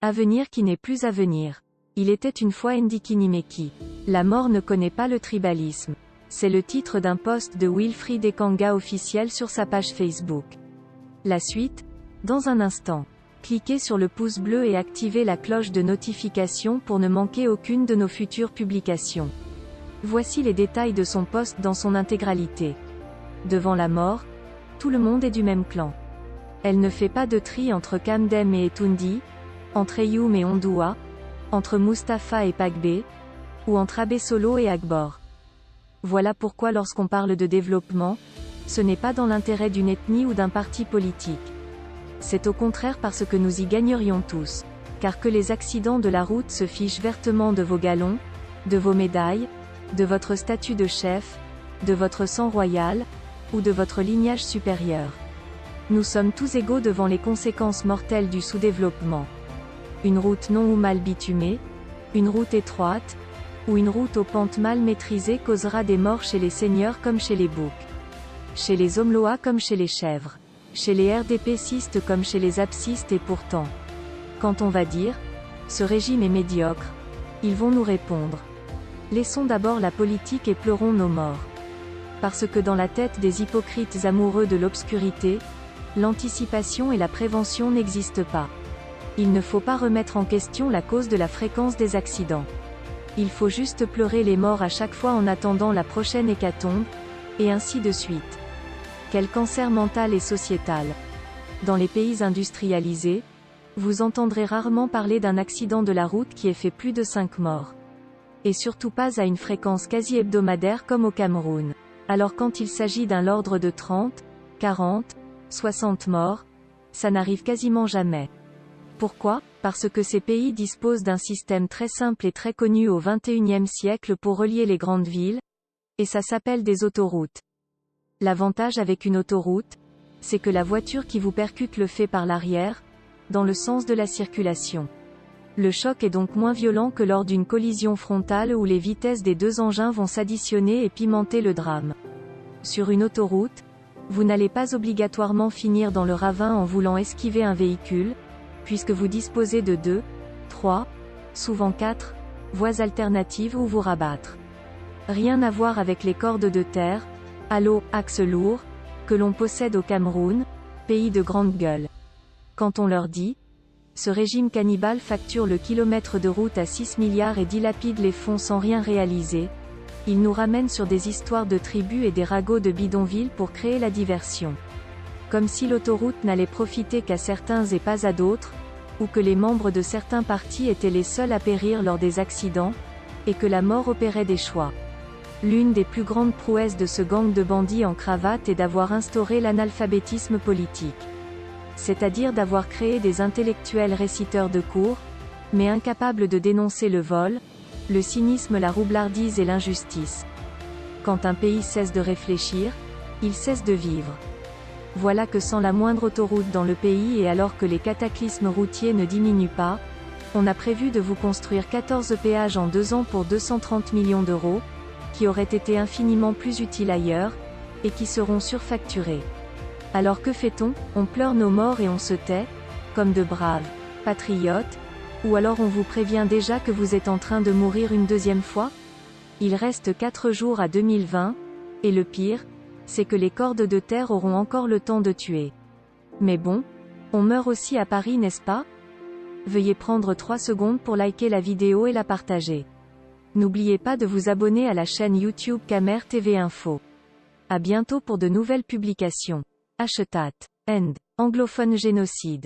Avenir qui n'est plus à venir. Il était une fois Ndikinimeki. La mort ne connaît pas le tribalisme. C'est le titre d'un post de Wilfried Ekanga officiel sur sa page Facebook. La suite, dans un instant. Cliquez sur le pouce bleu et activez la cloche de notification pour ne manquer aucune de nos futures publications. Voici les détails de son post dans son intégralité. Devant la mort, tout le monde est du même clan. Elle ne fait pas de tri entre Kamdem et Etundi, entre Ayoum et Ondua, entre Mustapha et Pagbe, ou entre Abesolo et Agbor. Voilà pourquoi lorsqu'on parle de développement, ce n'est pas dans l'intérêt d'une ethnie ou d'un parti politique. C'est au contraire parce que nous y gagnerions tous. Car que les accidents de la route se fichent vertement de vos galons, de vos médailles, de votre statut de chef, de votre sang royal, ou de votre lignage supérieur. Nous sommes tous égaux devant les conséquences mortelles du sous-développement. Une route non ou mal bitumée, une route étroite, ou une route aux pentes mal maîtrisées causera des morts chez les seigneurs comme chez les boucs. Chez les Omloa comme chez les chèvres. Chez les RDPcistes comme chez les abscistes et pourtant. Quand on va dire, ce régime est médiocre, ils vont nous répondre. Laissons d'abord la politique et pleurons nos morts. Parce que dans la tête des hypocrites amoureux de l'obscurité, l'anticipation et la prévention n'existent pas. Il ne faut pas remettre en question la cause de la fréquence des accidents. Il faut juste pleurer les morts à chaque fois en attendant la prochaine hécatombe, et ainsi de suite. Quel cancer mental et sociétal. Dans les pays industrialisés, vous entendrez rarement parler d'un accident de la route qui ait fait plus de 5 morts. Et surtout pas à une fréquence quasi hebdomadaire comme au Cameroun. Alors quand il s'agit d'un ordre de 30, 40, 60 morts, ça n'arrive quasiment jamais. Pourquoi? Parce que ces pays disposent d'un système très simple et très connu au XXIe siècle pour relier les grandes villes, et ça s'appelle des autoroutes. L'avantage avec une autoroute, c'est que la voiture qui vous percute le fait par l'arrière, dans le sens de la circulation. Le choc est donc moins violent que lors d'une collision frontale où les vitesses des deux engins vont s'additionner et pimenter le drame. Sur une autoroute, vous n'allez pas obligatoirement finir dans le ravin en voulant esquiver un véhicule, puisque vous disposez de 2, 3, souvent 4, voies alternatives où vous rabattre. Rien à voir avec les cordes de terre, halo, axe lourd, que l'on possède au Cameroun, pays de grande gueule. Quand on leur dit, ce régime cannibale facture le kilomètre de route à 6 milliards et dilapide les fonds sans rien réaliser, ils nous ramènent sur des histoires de tribus et des ragots de bidonvilles pour créer la diversion. Comme si l'autoroute n'allait profiter qu'à certains et pas à d'autres, ou que les membres de certains partis étaient les seuls à périr lors des accidents, et que la mort opérait des choix. L'une des plus grandes prouesses de ce gang de bandits en cravate est d'avoir instauré l'analphabétisme politique. C'est-à-dire d'avoir créé des intellectuels réciteurs de cours, mais incapables de dénoncer le vol, le cynisme, la roublardise et l'injustice. Quand un pays cesse de réfléchir, il cesse de vivre. Voilà que sans la moindre autoroute dans le pays et alors que les cataclysmes routiers ne diminuent pas, on a prévu de vous construire 14 péages en 2 ans pour 230 millions d'euros, qui auraient été infiniment plus utiles ailleurs, et qui seront surfacturés. Alors que fait-on? On pleure nos morts et on se tait, comme de braves patriotes, ou alors on vous prévient déjà que vous êtes en train de mourir une deuxième fois? Il reste 4 jours à 2020, et le pire, c'est que les cordes de terre auront encore le temps de tuer. Mais bon, on meurt aussi à Paris, n'est-ce pas? Veuillez prendre 3 secondes pour liker la vidéo et la partager. N'oubliez pas de vous abonner à la chaîne YouTube Camer TV Info. À bientôt pour de nouvelles publications. Hashtag End. Anglophone génocide.